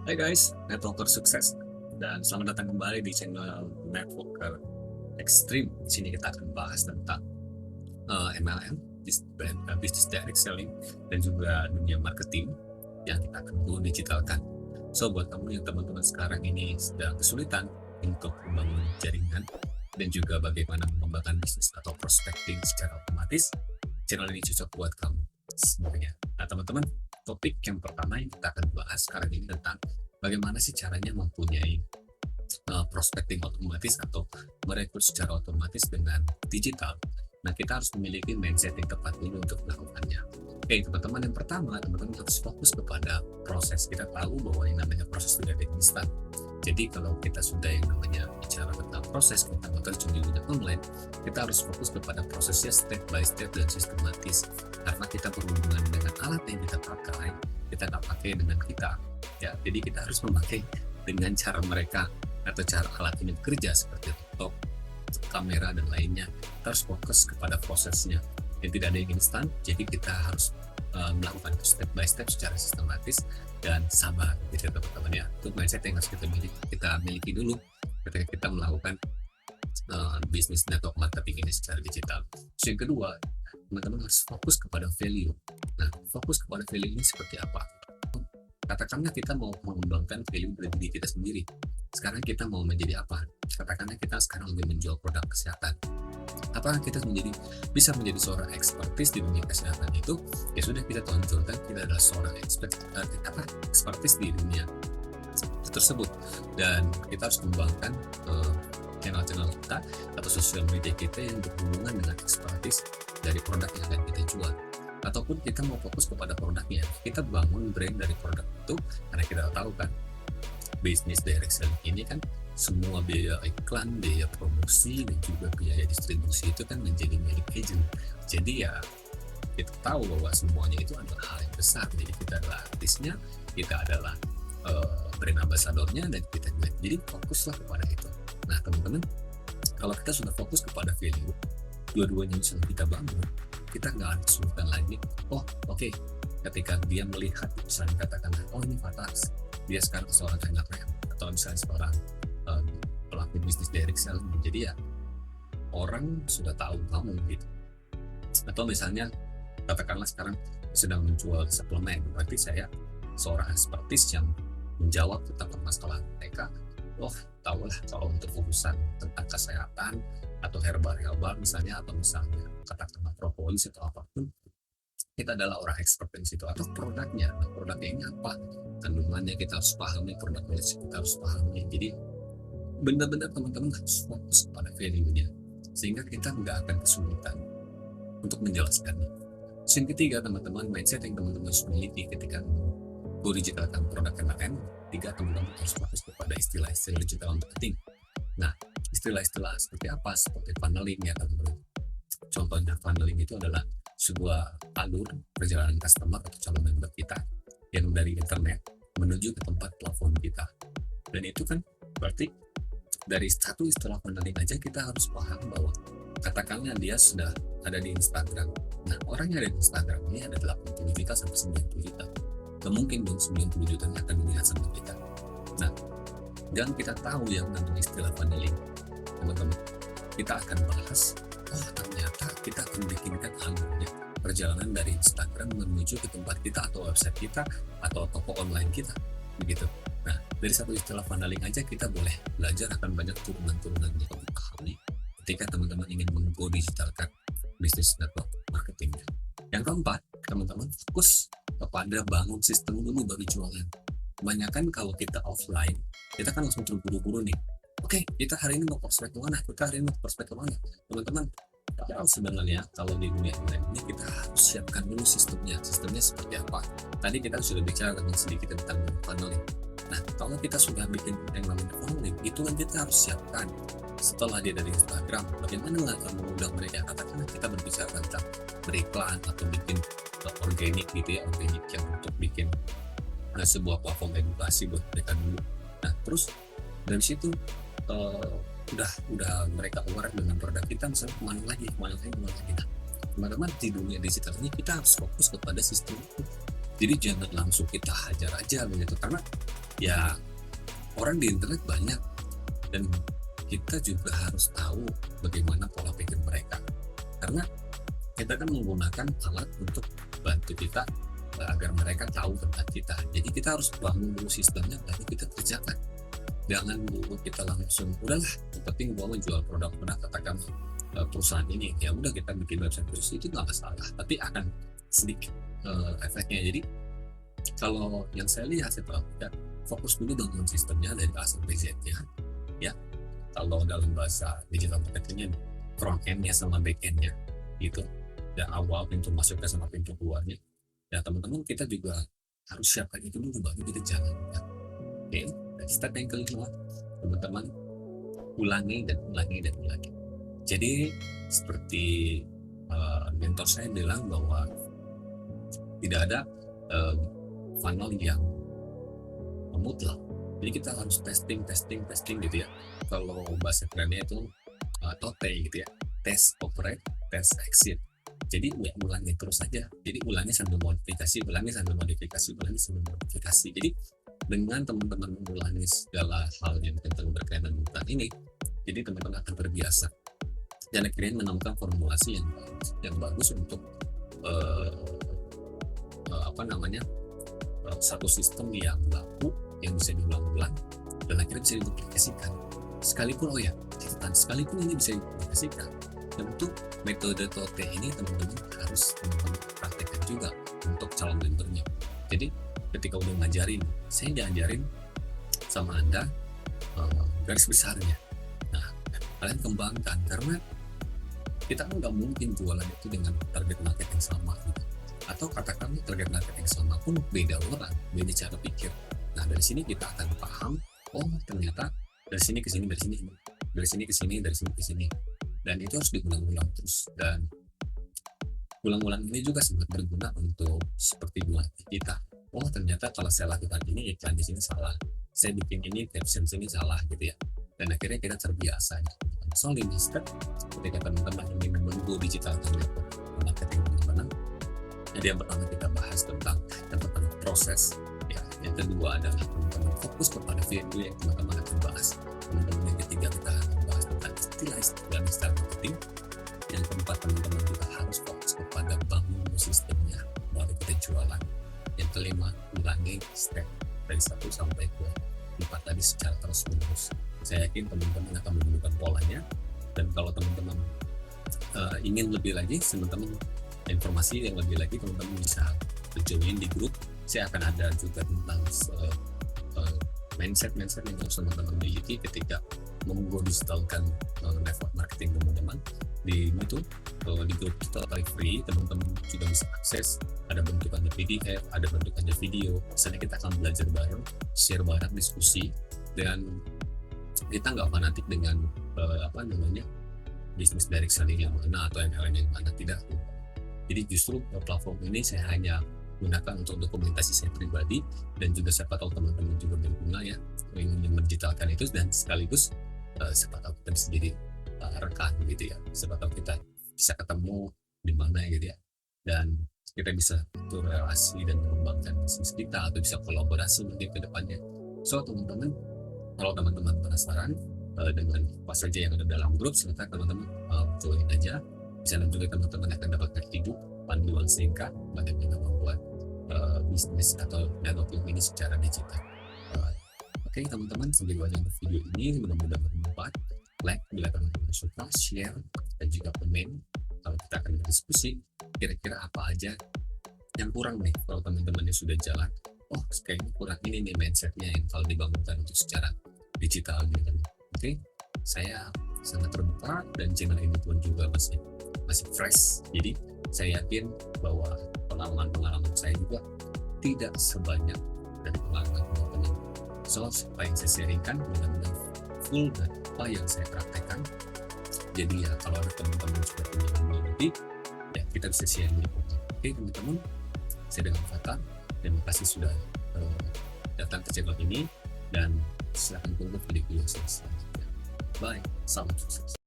Hai guys, Networker sukses dan selamat datang kembali di channel Networker Extreme. Di sini kita akan bahas tentang MLM, Business Direct Selling, dan juga dunia marketing yang kita akan go digitalkan. So buat kamu yang teman-teman sekarang ini sedang kesulitan untuk membangun jaringan dan juga bagaimana mengembangkan bisnis atau prospecting secara otomatis, channel ini cocok buat kamu semuanya. Nah teman-teman, topik yang pertama yang kita akan bahas sekarang ini tentang bagaimana sih caranya mempunyai prospecting otomatis atau merekrut secara otomatis dengan digital. Nah, kita harus memiliki mindset yang tepat dulu untuk melakukannya. Oke, teman-teman, yang pertama, teman-teman harus fokus kepada proses. Kita tahu bahwa yang namanya proses tidak ada instan. Jadi, kalau kita sudah yang namanya bicara tentang proses, kita terjun di dunia online, kita harus fokus kepada prosesnya step by step dan sistematis. Karena kita berhubungan dengan alat yang kita pakai, kita nggak pakai dengan kita. Ya, jadi kita harus memakai dengan cara mereka atau cara alat ini bekerja seperti laptop, kamera dan lainnya. Kita harus fokus kepada prosesnya yang tidak ada yang instan, jadi kita harus melakukan step by step secara sistematis dan sabar gitu teman-teman ya. Itu mindset yang harus kita miliki dulu ketika kita melakukan bisnis network marketing ini secara digital. Terus yang kedua, teman-teman harus fokus kepada value. Nah, fokus kepada value ini seperti apa? Katakanlah kita mau mengembangkan value dari diri kita sendiri. Sekarang kita mau menjadi apa? Katakanlah kita sekarang lebih menjual produk kesehatan. Apakah kita bisa menjadi seorang ekspertis di dunia kesehatan itu? Ya sudah, kita tonjolkan kita adalah seorang ekspertis di dunia tersebut, dan kita harus kembangkan channel-channel kita atau sosial media kita yang berhubungan dengan ekspertis dari produk yang akan kita jual. Ataupun kita mau fokus kepada produknya, kita bangun brand dari produk itu, karena kita tahu kan bisnis direct selling ini kan semua biaya iklan, biaya promosi, dan juga biaya distribusi itu kan menjadi milik agent. Jadi ya kita tahu bahwa semuanya itu adalah hal yang besar. Jadi kita adalah artisnya, kita adalah brand ambassadornya, dan kita jadi fokuslah kepada itu. Nah teman-teman, kalau kita sudah fokus kepada value, dua-duanya bisa kita bangun, kita nggak ada kesulitan lagi. Oke. Ketika dia melihat, misalnya katakan, ini Fatas, dia sekarang seorang MLM atau misalnya seorang pelaku bisnis direct selling, jadi ya orang sudah tahu kamu gitu. Atau misalnya katakanlah sekarang sedang menjual suplemen, berarti saya seorang ekspertis yang menjawab tentang masalah mereka. Tahulah kalau untuk urusan tentang kesehatan atau herbal misalnya, atau misalnya katakanlah propolis atau apapun, kita adalah orang expert di situ. Atau produknya, produknya ini apa, kandungannya kita harus pahami, produknya kita harus pahami. Jadi benar-benar teman-teman harus fokus pada value-nya, sehingga kita nggak akan kesulitan untuk menjelaskannya. Yang ketiga teman-teman, mindset yang teman-teman harus miliki ketika digitalkan produk MLM. Tiga, teman-teman harus fokus kepada istilah-istilah digital marketing. Nah, istilah-istilah seperti apa? Seperti funneling ya teman-teman. Contohnya funneling itu adalah sebuah alur perjalanan customer atau calon member kita yang dari internet menuju ke tempat platform kita. Dan itu kan berarti dari satu istilah funneling aja kita harus paham bahwa katakanlah dia sudah ada di Instagram. Nah, orang yang ada di Instagram ini ada 80 juta sampai 90 juta. Mungkin dong 90 juta akan dilihat sama kita. Nah, dan kita tahu yang namanya istilah funneling, teman-teman, kita akan bahas ternyata kita akan bikinkan alurnya perjalanan dari Instagram menuju ke tempat kita atau website kita atau toko online kita, begitu. Nah, dari satu istilah funneling aja kita boleh belajar akan banyak turunan-turunannya untuk pahami ketika teman-teman ingin menggo digitalkan bisnis network marketingnya. Yang keempat, teman-teman fokus kepada bangun sistem dulu baru jualan. Kebanyakan kalau kita offline, kita kan langsung terburu-buru nih. Oke, kita hari ini mau prospek kemana? Teman-teman, padahal sebenarnya kalau di dunia online ini kita harus siapkan dulu sistemnya seperti apa. Tadi kita sudah bicara sedikit tentang funneling. Nah, kalau kita sudah bikin yang namanya funneling, itu kan kita harus siapkan setelah dia dari Instagram, bagaimana mengundang mereka. Katakanlah kita berbicara tentang beriklan atau bikin organik gitu ya, organik yang untuk bikin sebuah platform edukasi buat mereka dulu. Nah, terus dari situ udah mereka aware dengan produk kita, misalnya kemana lagi. Nah, teman-teman, di dunia digital ini kita harus fokus kepada sistem itu. Jadi jangan langsung kita hajar aja begitu, karena Ya, orang di internet banyak, dan kita juga harus tahu bagaimana pola pikir mereka, karena kita kan menggunakan alat untuk bantu kita agar mereka tahu tentang kita. Jadi kita harus bangun dulu sistemnya baru kita kerjakan. Jangan dulu kita langsung udahlah, yang penting gua menjual produk-produk katakan perusahaan ini, ya udah kita bikin website khusus, itu nggak masalah, tapi akan sedikit efeknya. Jadi kalau yang saya lihat, saya perhatikan, fokus dulu bangun sistemnya dari A sampai Z-nya ya. Kalau dalam bahasa digital marketingnya, front end-nya sama back end-nya gitu, dan awal pintu masuknya sama pintu keluarnya. Ya teman-teman, kita juga harus siapkan itu dulu baru kita jalan ya. Oke, dan step yang kelima, teman-teman ulangi dan ulangi dan ulangi. Jadi seperti mentor saya bilang bahwa tidak ada funnel yang mutlak. Jadi kita harus testing gitu ya. Kalau bahasa kerennya itu TOTE gitu ya, test, operate, test, exit. Jadi ya ulangi terus saja. Jadi ulangi sambil modifikasi, ulangi sambil modifikasi, ulangi sambil modifikasi. Jadi dengan teman-teman mengulangi segala hal yang tentang berkaitan dengan ini, jadi teman-teman akan terbiasa dan akhirnya menemukan formulasi yang bagus untuk satu sistem yang laku, yang bisa diulang-ulang dan akhirnya bisa diduplikasikan. Sekalipun sekalipun ini bisa diduplikasikan, tentu metode TOTE ini teman-teman harus praktekkan juga untuk calon membernya. Jadi ketika udah ngajarin, saya ngajarin sama Anda garis besarnya. Nah, kalian kembangkan, karena kita kan nggak mungkin jualan itu dengan target market yang sama gitu. Atau katakanlah target market yang sama pun beda orang, beda cara pikir. Nah, dari sini kita akan paham, oh ternyata dari sini ke sini, dari sini ke sini, dari sini ke sini. Dan itu harus diulang-ulang terus. Dan ulang-ulang ini juga sangat berguna untuk seperti melatih kita. Oh ternyata kalau saya lakukan ini, iklan di sini salah. Saya bikin ini, caption sini salah gitu ya. Dan akhirnya kita terbiasa. So, in this step, ketika teman-teman ingin menunggu digital marketing teman-teman, jadi yang pertama kita bahas tentang yang pertama proses. Ya, yang kedua adalah teman-teman fokus kepada value yang teman-teman akan bahas. Teman-teman yang ketiga kita akan bahas tentang istilah digital marketing. Yang keempat, teman-teman juga harus fokus kepada bangun sistemnya baru kita jualan. Yang kelima, ulangi step dari 1 sampai ke 4 tadi secara terus-menerus. Saya yakin teman-teman akan menemukan polanya. Dan kalau teman-teman ingin lebih lagi, teman-teman informasi yang lebih lagi, teman-teman bisa join di grup. Saya akan ada juga tentang mindset yang harus teman-teman miliki ketika digitalkan network marketing teman-teman. Di itu di grup totally free, teman-teman juga bisa akses. Ada bentukannya PDF, ada bentukannya video. Misalnya kita akan belajar bareng, share bareng, diskusi, dan kita nggak fanatik dengan bisnis direct selling yang mana atau yang lain yang mana, tidak. Jadi justru platform ini saya hanya gunakan untuk dokumentasi saya pribadi, dan juga siapa tahu teman-teman juga berguna ya ingin mendigitalkan itu, dan sekaligus siapa tahu kita bisa jadi rekan gitu ya, siapa tahu kita bisa ketemu di mana gitu ya, dan kita bisa relasi dan mengembangkan bisnis kita, atau bisa kolaborasi mungkin ke depannya. So teman-teman, kalau teman-teman penasaran dengan apa saja yang ada dalam grup, silahkan teman-teman join aja. Di sana juga teman-teman akan dapatkan hidup panduan singkat bagaimana membuat bisnis atau networking ini secara digital. Oke teman-teman, sampai jumpa di video ini, mudah-mudahan bermanfaat. Like bila teman-teman suka, share, dan juga komen. Kalau kita akan berdiskusi, kira-kira apa aja yang kurang nih kalau teman-temannya sudah jalan. Oh kayaknya kurang ini nih mindsetnya yang kalau dibangunkan untuk secara digital gitu. Oke, saya sangat terbuka, dan channel ini pun juga masih fresh. Jadi saya yakin bahwa pengalaman saya juga tidak sebanyak dari pengalaman teman-teman. So, apa yang saya sharingkan benar-benar full dan apa yang saya praktekkan. Jadi ya kalau ada teman-teman juga punya community, ya kita bisa share di sini. Oke teman-teman, saya dengan Fata. Terima kasih sudah datang ke channel ini, dan silakan tunggu video-video selanjutnya. Bye, salam sukses.